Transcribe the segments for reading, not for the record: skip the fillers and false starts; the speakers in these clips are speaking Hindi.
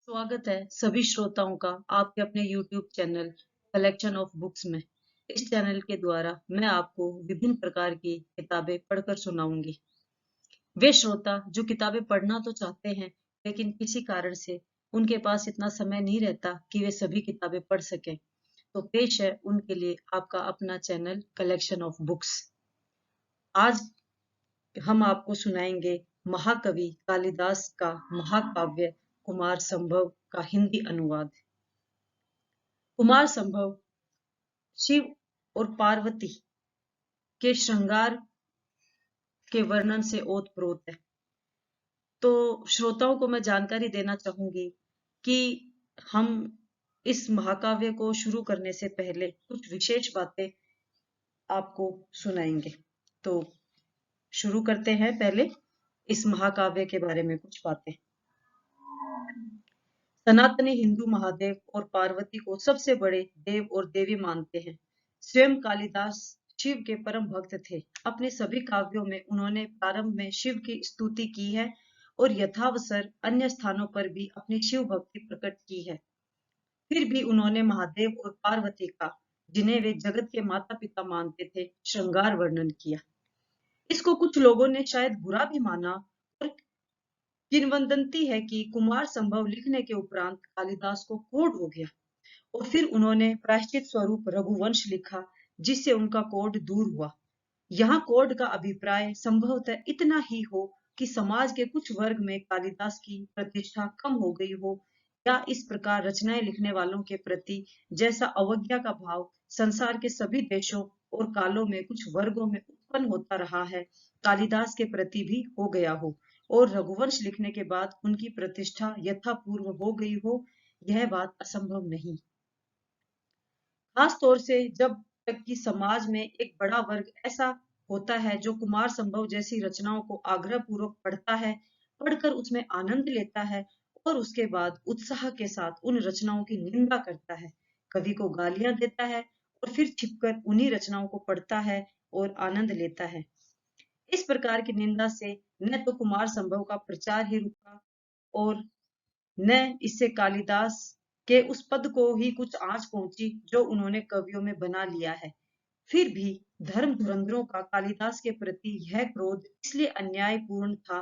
स्वागत है सभी श्रोताओं का आपके अपने YouTube channel collection of books में। इस चैनल के द्वारा मैं आपको विभिन्न प्रकार की किताबें पढ़कर सुनाऊंगी। वे श्रोता जो किताबें पढ़ना तो चाहते हैं, लेकिन किसी कारण से उनके पास इतना समय नहीं रहता कि वे सभी किताबें पढ़ सकें, तो पेश है उनके लिए आपका अपना चैनल कलेक्शन ऑफ बुक्स। आज हम आपको सुनाएंगे महाकवि कालिदास का महाकाव्य कुमार संभव का हिंदी अनुवाद। कुमार संभव शिव और पार्वती के श्रृंगार के वर्णन से ओतप्रोत है। तो श्रोताओं को मैं जानकारी देना चाहूंगी कि हम इस महाकाव्य को शुरू करने से पहले कुछ विशेष बातें आपको सुनाएंगे। तो शुरू करते हैं पहले इस महाकाव्य के बारे में कुछ बातें। सनातनी हिंदू महादेव और पार्वती को सबसे बड़े देव और देवी मानते हैं। स्वयं कालिदास शिव के परम भक्त थे। अपने सभी काव्यों में उन्होंने प्रारंभ में शिव की स्तुति की है और यथावसर अन्य स्थानों पर भी अपनी शिव भक्ति प्रकट की है। फिर भी उन्होंने महादेव और पार्वती का, जिन्हें वे जगत के माता पिता मानते थे, श्रृंगार वर्णन किया। इसको कुछ लोगों ने शायद बुरा भी माना और किंवदंती है कि कुमार संभव लिखने के उपरांत कालिदास को कोढ़ हो गया और फिर उन्होंने प्रायश्चित स्वरूप रघुवंश लिखा, जिससे उनका कोढ़ दूर हुआ। यहाँ कोढ़ का अभिप्राय संभवतः इतना ही हो कि समाज के कुछ वर्ग में कालिदास की प्रतिष्ठा कम हो गई हो, या इस प्रकार रचनाएं लिखने वालों के प्रति जैसा अवज्ञा का भाव संसार के सभी देशों और कालों में कुछ वर्गों में उत्पन्न होता रहा है, कालिदास के प्रति भी हो गया हो और रघुवंश लिखने के बाद उनकी प्रतिष्ठा यथापूर्व हो गई हो, यह बात असंभव नहीं। खास तौर से जब तक कि समाज में एक बड़ा वर्ग ऐसा होता है जो कुमार संभव जैसी रचनाओं को आग्रह पूर्वक पढ़ता है, पढ़कर उसमें आनंद लेता है और उसके बाद उत्साह के साथ उन रचनाओं की निंदा करता है, कवि को गालियां देता है और फिर छिपकर उन्हीं रचनाओं को पढ़ता है और आनंद लेता है। इस प्रकार की निंदा से न तो कुमार संभव का प्रचार ही रुका और न इससे कालिदास के उस पद को ही कुछ आंच पहुंची जो उन्होंने कवियों में बना लिया है। फिर भी धर्म धुरंधरों का कालिदास के प्रति यह क्रोध इसलिए अन्यायपूर्ण था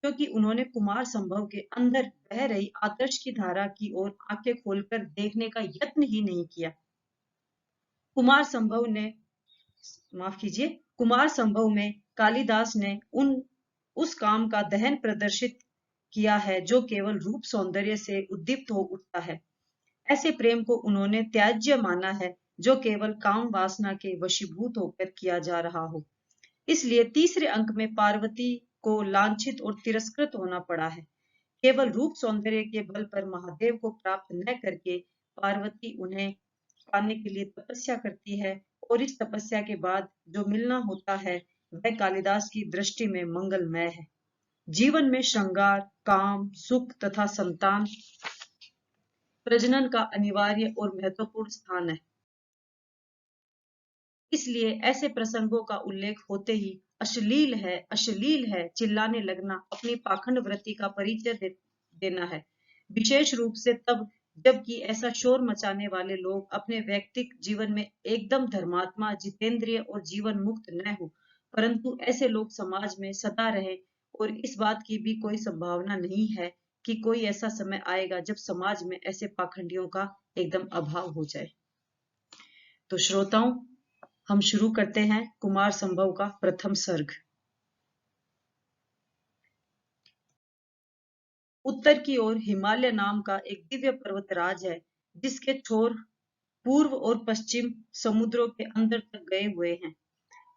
क्योंकि उन्होंने कुमार संभव के अंदर बह रही आदर्श की धारा की ओर आंखें खोलकर देखने का यत्न ही नहीं किया। कुमार संभव ने माफ कीजिए कुमार संभव में कालिदास ने उस काम का दहन प्रदर्शित किया है जो केवल रूप सौंदर्य से उद्दीप्त हो उठता है। ऐसे प्रेम को उन्होंने त्याज्य माना है जो केवल काम वासना के वशीभूत होकर किया जा रहा हो। इसलिए तीसरे अंक में पार्वती को लांछित और तिरस्कृत होना पड़ा है। केवल रूप सौंदर्य के बल पर महादेव को प्राप्त न करके पार्वती उन्हें पाने के लिए तपस्या करती है और इस तपस्या के बाद जो मिलना होता है वह कालिदास की दृष्टि में मंगलमय है। जीवन में श्रृंगार, काम, सुख तथा संतान प्रजनन का अनिवार्य और महत्वपूर्ण स्थान है। इसलिए ऐसे प्रसंगों का उल्लेख होते ही अश्लील है चिल्लाने लगना अपनी पाखंड वृत्ति का परिचय देना है। विशेष रूप से तब जबकि ऐसा शोर मचाने वाले लोग अपने व्यक्तिगत जीवन में एकदम धर्मात्मा, जितेंद्रिय और जीवन मुक्त न हो, परंतु ऐसे लोग समाज में सदा रहे और इस बात की भी कोई संभावना नहीं है कि कोई ऐसा समय आएगा जब समाज में ऐसे पाखंडियों का एकदम अभाव हो जाए। तो श्रोताओं, हम शुरू करते हैं कुमार संभव का प्रथम सर्ग। उत्तर की ओर हिमालय नाम का एक दिव्य पर्वतराज है, जिसके छोर पूर्व और पश्चिम समुद्रों के अंदर तक गए हुए हैं।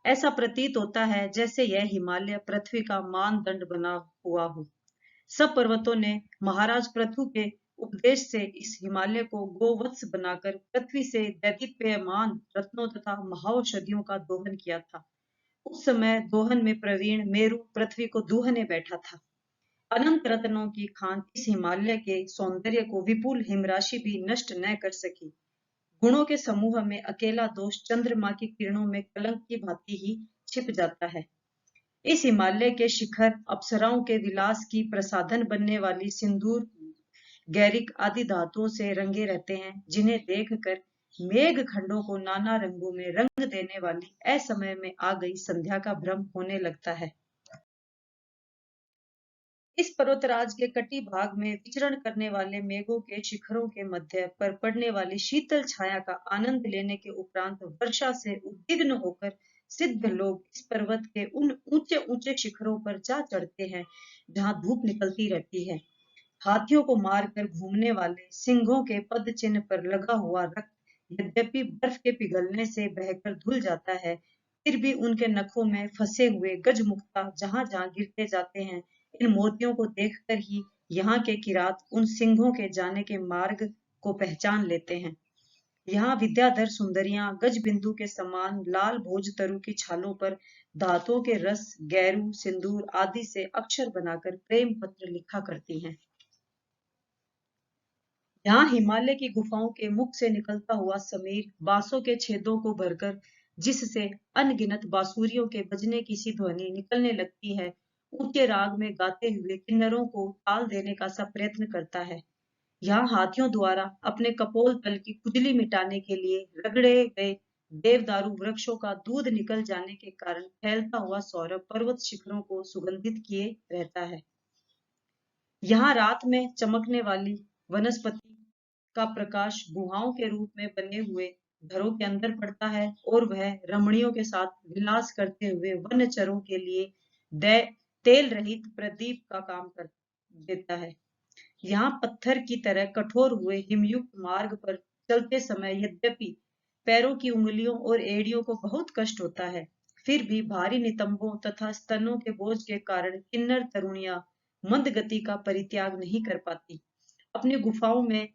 ऐसा प्रतीत होता है जैसे यह हिमालय पृथ्वी का मानदंड बना हुआ हो। सब पर्वतों ने महाराज पृथु के उपदेश से इस हिमालय को गोवत्स बनाकर पृथ्वी से दैदीप्यमान रत्नों तथा महाऔषधियों का दोहन किया था। उस समय दोहन में प्रवीण मेरु पृथ्वी को दूहने बैठा था। अनंत रत्नों की खान इस हिमालय के सौंदर्य को विपुल हिमराशि भी नष्ट न कर सकी। गुणों के समूह में अकेला दोष चंद्रमा की किरणों में कलंक की भांति ही छिप जाता है। इस हिमालय के शिखर अप्सराओं के विलास की प्रसाधन बनने वाली सिंदूर गैरिक आदि धातुओं से रंगे रहते हैं, जिन्हें देखकर मेघ खंडों को नाना रंगों में रंग देने वाली असमय में आ गई संध्या का भ्रम होने लगता है। इस पर्वतराज के कटी भाग में विचरण करने वाले मेघों के शिखरों के मध्य पर पड़ने वाली शीतल छाया का आनंद लेने के उपरांत वर्षा से उद्विग्न होकर सिद्ध लोग इस पर्वत के उन ऊंचे ऊंचे शिखरों पर जा चढ़ते हैं जहां धूप निकलती रहती है। हाथियों को मारकर घूमने वाले सिंहों के पद चिन्ह पर लगा हुआ रक्त यद्यपि बर्फ के पिघलने से बहकर धुल जाता है, फिर भी उनके नखों में फंसे हुए गजमुक्ता जहां जहां गिरते जाते हैं। इन मोतियों को देखकर ही यहाँ के किरात उन सिंहों के जाने के मार्ग को पहचान लेते हैं। यहाँ विद्याधर सुंदरियां गजबिंदु के समान लाल भोजतरु की छालों पर धातुओं के रस, गैरू, सिंदूर आदि से अक्षर बनाकर प्रेम पत्र लिखा करती हैं। यहाँ हिमालय की गुफाओं के मुख से निकलता हुआ समीर बांसों के छेदों को भरकर जिससे अनगिनत बांसुरियों के बजने की सी ध्वनि निकलने लगती है, ऊंचे राग में गाते हुए किन्नरों को ताल देने का सा प्रयत्न करता है। यहाँ हाथियों द्वारा अपने कपोल तल की खुजली मिटाने के लिए रगड़े गए देवदारू वृक्षों का दूध निकल जाने के कारण फैलता हुआ सौरभ पर्वत शिखरों को सुगंधित किए रहता है। यहाँ रात में चमकने वाली वनस्पति का प्रकाश गुहाओं के रूप में बने हुए घरों के अंदर पड़ता है और वह रमणियों के साथ विलास करते हुए वनचरों के लिए तेल रहित प्रदीप का काम कर देता है। यहाँ पत्थर की तरह कठोर हुए हिमयुक्त मार्ग पर चलते समय यद्यपि पैरों की उंगलियों और एड़ियों को बहुत कष्ट होता है, फिर भी भारी नितंबों तथा स्तनों के बोझ के कारण किन्नर तरुणियां मंद गति का परित्याग नहीं कर पाती। अपनी गुफाओं में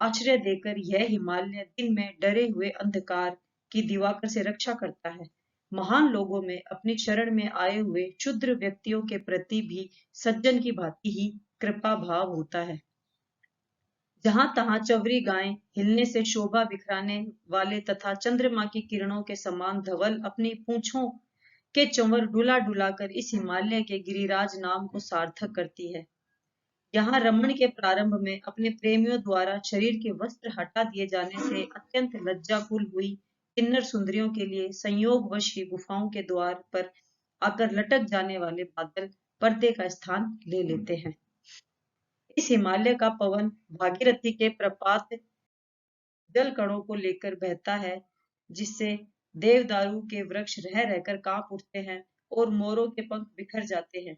आश्रय देकर यह हिमालय दिन में डरे हुए अंधकार की दिवाकर से रक्षा करता है। महान लोगों में अपनी शरण में आए हुए क्षुद्र व्यक्तियों के प्रति भी सज्जन की भांति ही कृपा भाव होता है। जहां तहां चवरी गायें हिलने से शोभा बिखराने वाले तथा चंद्रमा की किरणों के समान धवल अपनी पूंछों के चंवर डुला डुला कर इस हिमालय के गिरिराज नाम को सार्थक करती है। यहाँ रमण के प्रारंभ में अपने प्रेमियों द्वारा शरीर के वस्त्र हटा दिए जाने से अत्यंत लज्जाकुल हुई किन्नर सुंदरियों के लिए संयोगवश ही गुफाओं के द्वार पर आकर लटक जाने वाले बादल पर्दे का स्थान ले लेते हैं। इस हिमालय का पवन भागीरथी के प्रपात जल कणों को लेकर बहता है, जिससे देवदारू के वृक्ष रह रहकर कांप उठते हैं और मोरों के पंख बिखर जाते हैं।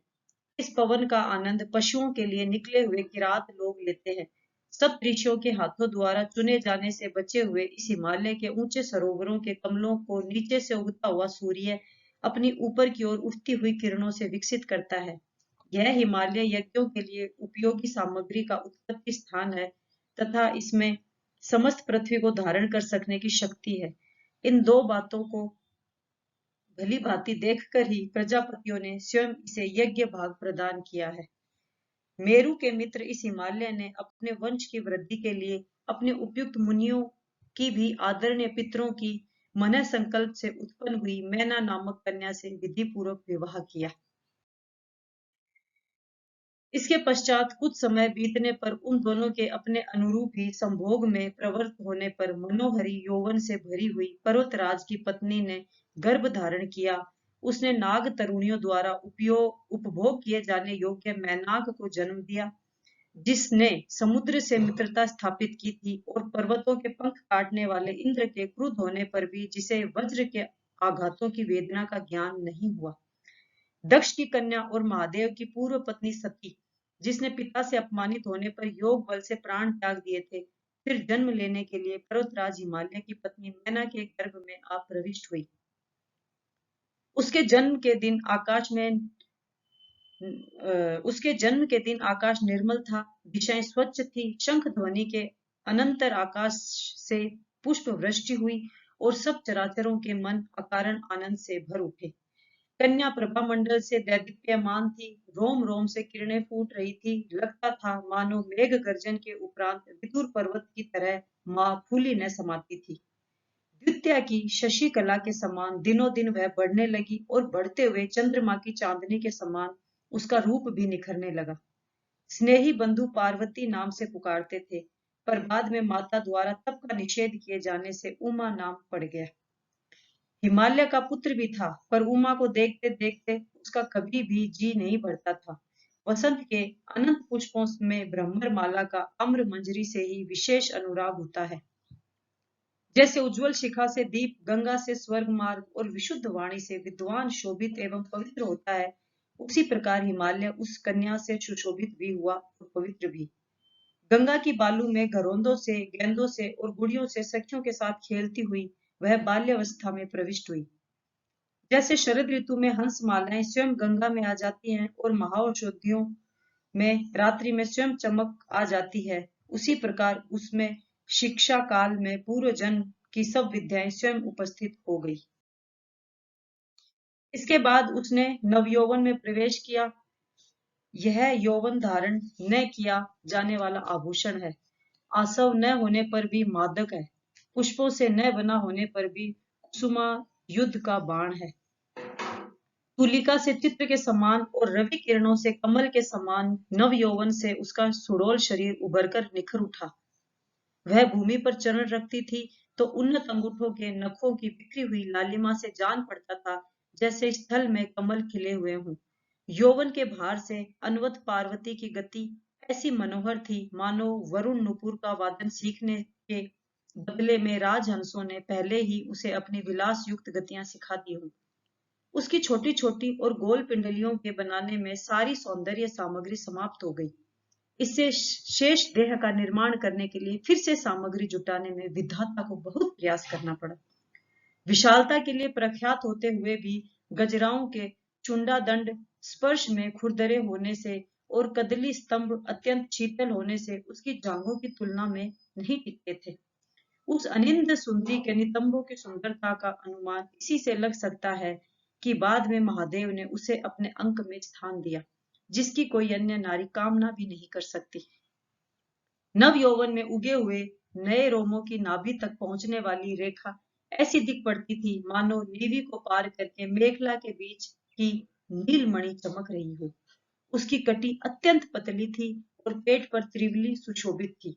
इस पवन का आनंद पशुओं के लिए निकले हुए किरात लोग लेते हैं। सब ऋषियों के हाथों द्वारा चुने जाने से बचे हुए इस हिमालय के ऊंचे सरोवरों के कमलों को नीचे से उगता हुआ सूर्य अपनी ऊपर की ओर उठती हुई किरणों से विकसित करता है। यह हिमालय यज्ञों के लिए उपयोगी सामग्री का उत्पत्ति स्थान है तथा इसमें समस्त पृथ्वी को धारण कर सकने की शक्ति है। इन दो बातों को भली भांति देखकर ही प्रजापतियों ने स्वयं इसे यज्ञ भाग प्रदान किया है। मेरु के मित्र इस हिमालय ने अपने वंश की वृद्धि के लिए अपने उपयुक्त मुनियों की भी आदरणीय पितरों की मन संकल्प से उत्पन्न हुई मैना नामक कन्या से विधि पूर्वक विवाह किया। इसके पश्चात कुछ समय बीतने पर उन दोनों के अपने अनुरूप ही संभोग में प्रवृत्त होने पर मनोहरी यौवन से भरी हुई पर्वतराज की पत्नी ने गर्भ धारण किया। उसने नाग तरुणियों द्वारा उपभोग किए जाने योग्य मैनाक को जन्म दिया, जिसने समुद्र से मित्रता स्थापित की थी और पर्वतों के पंख काटने वाले इंद्र के क्रुद्ध होने पर भी जिसे वज्र के आघातों की वेदना का ज्ञान नहीं हुआ। दक्ष की कन्या और महादेव की पूर्व पत्नी सती, जिसने पिता से अपमानित होने पर योग बल से प्राण त्याग दिए थे, फिर जन्म लेने के लिए पर्वतराज हिमालय की पत्नी मैना के गर्भ में आ प्रविष्ट हुई। उसके जन्म के दिन आकाश निर्मल था, दिशाएं स्वच्छ थी, शंख ध्वनि के अनंतर आकाश से पुष्प वृष्टि हुई और सब चराचरों के मन अकारण आनंद से भर उठे। कन्या प्रभा मंडल से दैदीप्यमान थी, रोम रोम से किरणें फूट रही थी, लगता था मानो मेघ गर्जन के उपरांत विदुर पर्वत की तरह माँ फूली न समाती थी। द्वितीया की शशि कला के समान दिनों दिन वह बढ़ने लगी और बढ़ते हुए चंद्रमा की चांदनी के समान उसका रूप भी निखरने लगा। स्नेही बंधु पार्वती नाम से पुकारते थे, पर बाद में माता द्वारा तप का निषेध किए जाने से उमा नाम पड़ गया। हिमालय का पुत्र भी था, पर उमा को देखते देखते उसका कभी भी जी नहीं भरता था। वसंत के अनंत पुष्पों में भ्रमर माला का अम्र मंजरी से ही विशेष अनुराग होता है। जैसे उज्जवल शिखा से दीप, गंगा से स्वर्ग मार्ग और विशुद्ध वाणी से विद्वान शोभित एवं पवित्र होता है, उसी प्रकार हिमालय उस कन्या से सुशोभित भी हुआ और पवित्र भी। गंगा की बालू में घरोंदों से, गेंदों से और गुड़ियों से सखियों के साथ खेलती हुई वह बाल्यावस्था में प्रविष्ट हुई। जैसे शरद ऋतु में हंस मालाएं स्वयं गंगा में आ जाती हैं और महाऔषधियों में रात्रि में स्वयं चमक आ जाती है, उसी प्रकार उसमें शिक्षा काल में पूर्व जन्म की सब विद्याएं स्वयं उपस्थित हो गई। इसके बाद उसने नवयौवन में प्रवेश किया। यह यौवन धारण न किया जाने वाला आभूषण है, आसव न होने पर भी मादक है, पुष्पों से न बना होने पर भी कुसुमा युद्ध का बाण है। तुलिका से चित्र के समान और रवि किरणों से कमल के समान नव यौवन से उसका सुडौल शरीर उभरकर निखर उठा। वह भूमि पर चरण रखती थी तो उन्नत अंगूठों के नखों की बिखरी हुई लालिमा से जान पड़ता था जैसे स्थल में कमल खिले हुए हों। यौवन के भार से अनवत पार्वती की गति ऐसी मनोहर थी मानो वरुण नुपुर का वादन सीखने के बदले में राजहंसों ने पहले ही उसे अपनी विलास युक्त गतियां सिखा दी हों। उसकी छोटी छोटी और गोल पिंडलियों के बनाने में सारी सौंदर्य सामग्री समाप्त हो गई। इससे शेष देह का निर्माण करने के लिए फिर से सामग्री जुटाने में विधाता को बहुत प्रयास करना पड़ा। विशालता के लिए प्रख्यात होते हुए भी गजराओं के चुंडा दंड स्पर्श में खुरदरे होने से और कदली स्तंभ अत्यंत शीतल होने से उसकी जांघों की तुलना में नहीं टिकते थे। उस अनिंद सुंदरी के नितंबों की सुंदरता का अनुमान इसी से लग सकता है कि बाद में महादेव ने उसे अपने अंक में स्थान दिया, जिसकी कोई अन्य नारी कामना भी नहीं कर सकती। नव यौवन में उगे हुए नए रोमों की नाभि तक पहुंचने वाली रेखा ऐसी दिख पड़ती थी मानो नीवी को पार करके मेखला के बीच की नीलमणि चमक रही हो। उसकी कटी अत्यंत पतली थी और पेट पर त्रिवली सुशोभित थी।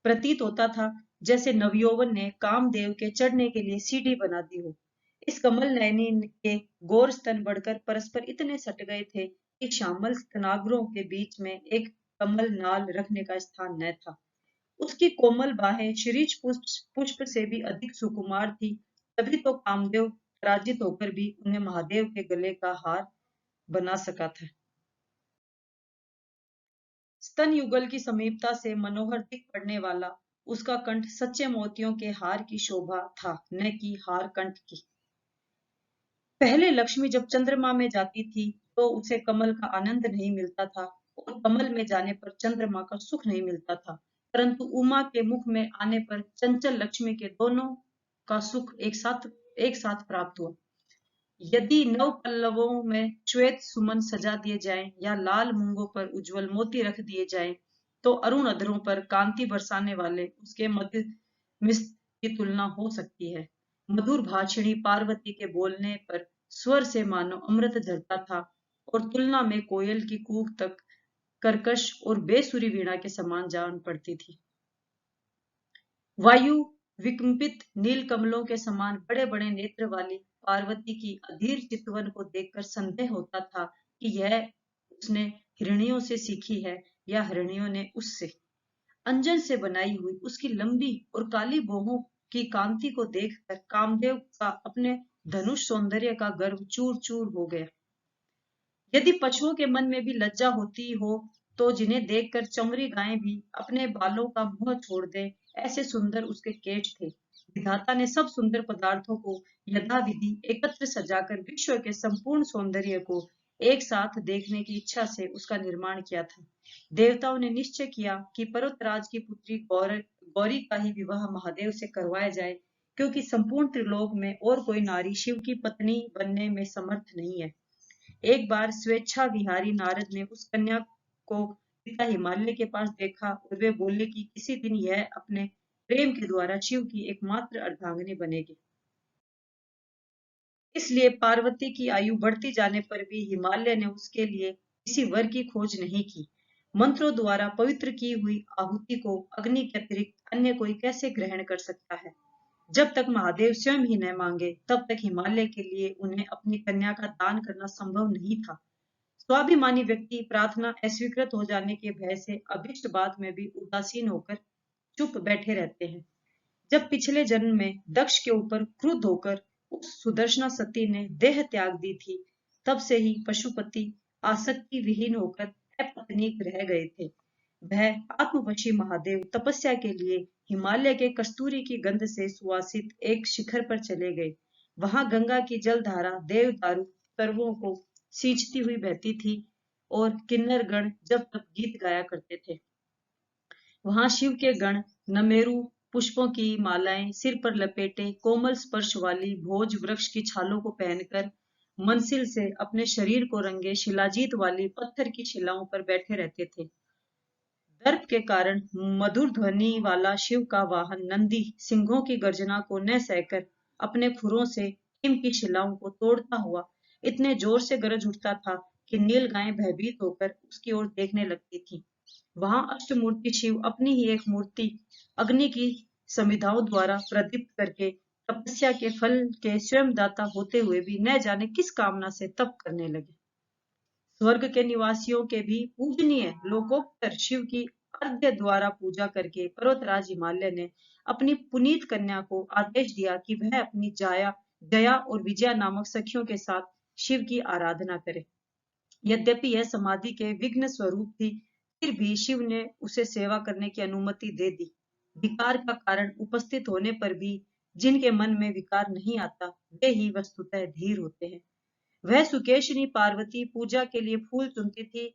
प्रतीत होता था जैसे नवयौवन ने कामदेव के चढ़ने के लिए सीढ़ी बना दी हो। इस कमल नयनी के गोर स्तन बढ़कर परस्पर इतने सट गए थे कि श्यामल स्तनाग्रों के बीच में एक कमल नाल रखने का स्थान न था। उसकी कोमल बाहें शिरीष पुष्प से भी अधिक सुकुमार थी, तभी तो कामदेव पराजित होकर भी उन्हें महादेव के गले का हार बना सका था। स्तन युगल की समीपता से मनोहर दिख पड़ने वाला उसका कंठ सच्चे मोतियों के हार की शोभा था, न कि हार कंठ की। पहले लक्ष्मी जब चंद्रमा में जाती थी तो उसे कमल का आनंद नहीं मिलता था और कमल में जाने पर चंद्रमा का सुख नहीं मिलता था, परंतु उमा के मुख में आने पर चंचल लक्ष्मी के दोनों का सुख एक साथ प्राप्त हुआ। यदि नव पल्लवों में श्वेत सुमन सजा दिए जाएं या लाल मूंगों पर उज्जवल मोती रख दिए जाएं, तो अरुण अधरों पर कांति बरसाने वाले उसके मध्य मिश्र की तुलना हो सकती है। मधुर भाषिणी पार्वती के बोलने पर स्वर से मानो अमृत झरता था और तुलना में कोयल की कूक तक कर्कश और बेसुरी वीणा के समान जान पड़ती थी। वायु विकंपित नील कमलों के समान बड़े बड़े नेत्र वाली पार्वती की अधीर चितवन को देखकर संदेह होता था कि यह उसने हिरणियों से सीखी है या हिरणियों ने उससे। अंजन से बनाई हुई उसकी लंबी और काली भौहों की कांति को देखकर कामदेव का अपने धनुष सौंदर्य का गर्व चूर चूर हो गया। यदि पशुओं के मन में भी लज्जा होती हो तो जिन्हें देखकर चमरी गायें भी अपने बालों का मुंह छोड़ दे, ऐसे सुंदर उसके केश थे। विधाता ने सब सुंदर पदार्थों को यथाविधि एकत्र सजाकर विश्व के संपूर्ण सौंदर्य को एक साथ देखने की इच्छा से उसका निर्माण किया था। देवताओं ने निश्चय किया कि पर्वतराज की पुत्री गौरी का ही विवाह महादेव से करवाया जाए, क्योंकि संपूर्ण त्रिलोक में और कोई नारी शिव की पत्नी बनने में समर्थ नहीं है। एक बार स्वेच्छा विहारी नारद ने उस कन्या को पिता हिमालय के पास देखा और वे बोले कि किसी दिन यह अपने प्रेम के द्वारा शिव की एकमात्र अर्धांगिनी बनेगी। इसलिए पार्वती की आयु बढ़ती जाने पर भी हिमालय ने उसके लिए किसी वर की खोज नहीं की। मंत्रों द्वारा पवित्र की हुई आहुति को अग्नि के अतिरिक्त अन्य कोई कैसे ग्रहण कर सकता है? जब तक महादेव स्वयं ही न मांगे तब तक हिमालय के लिए उन्हें अपनी कन्या का दान करना संभव नहीं था। स्वाभिमानी व्यक्ति प्रार्थना अस्वीकृत हो जाने के भय से अभिष्ट बात में भी उदासीन होकर चुप बैठे रहते हैं। जब पिछले जन्म में दक्ष के ऊपर क्रुद्ध होकर उस सुदर्शना सती ने देह त्याग दी थी, तब से ही पशुपति आसक्ति विहीन होकर अपत्नीक रह गए थे। वह आत्मवशी महादेव तपस्या के लिए हिमालय के कस्तूरी की गंध से सुवासित एक शिखर पर चले गए। वहां गंगा की जलधारा देवदारू सर्वों को सींचती हुई बहती थी और किन्नर गण जब तक गीत गाया करते थे। वहां शिव के गण नमेरु पुष्पों की मालाएं सिर पर लपेटे कोमल स्पर्श वाली भोज वृक्ष की छालों को पहनकर मंसिल से अपने शरीर को रंगे शिलाजीत वाली पत्थर की शिलाओं पर बैठे रहते थे। दर्प के कारण मधुर ध्वनि वाला शिव का वाहन नंदी सिंहों की गर्जना को न सहकर अपने खुरों से हिम की शिलाओं को तोड़ता हुआ इतने जोर से गरज उठता था कि नील गायें भयभीत होकर उसकी ओर देखने लगती थीं। वहां अष्टमूर्ति शिव अपनी ही एक मूर्ति अग्नि की समिधाओं द्वारा प्रदीप्त करके तपस्या के फल के स्वयं दाता होते हुए भी न जाने किस कामना से तप करने लगे। स्वर्ग के निवासियों के भी पूजनीय लोकोत्तर शिव की अर्घ्य द्वारा पूजा करके पर्वतराज हिमालय ने अपनी पुनीत कन्या को आदेश दिया कि वह अपनी जया और विजया नामक सखियों के साथ शिव की आराधना करे। यद्यपि यह समाधि के विघ्न स्वरूप थी, फिर भी शिव ने उसे सेवा करने की अनुमति दे दी। विकार का कारण उपस्थित होने पर भी जिनके मन में विकार नहीं आता, वे ही वस्तुतः धीर होते हैं। वह सुकेशिनी पार्वती पूजा के लिए फूल चुनती थी,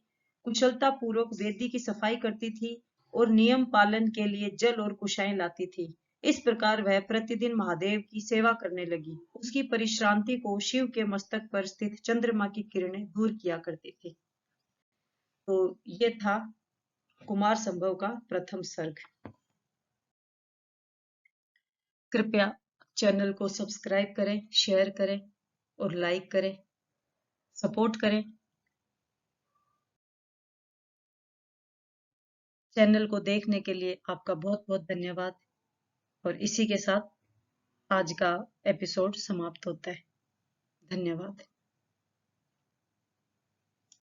कुशलता पूर्वक वेदी की सफाई करती थी और नियम पालन के लिए जल और कुशाएं लाती थी। इस प्रकार वह प्रतिदिन महादेव की सेवा करने लगी। उसकी परिश्रांति को शिव के मस्तक पर स्थित चंद्रमा की किरणें दूर किया करती थी। तो ये था कुमार संभव का प्रथम सर्ग। कृपया चैनल को सब्सक्राइब करें, शेयर करें और लाइक करें, सपोर्ट करें। चैनल को देखने के लिए आपका बहुत बहुत धन्यवाद। और इसी के साथ आज का एपिसोड समाप्त होता है। धन्यवाद।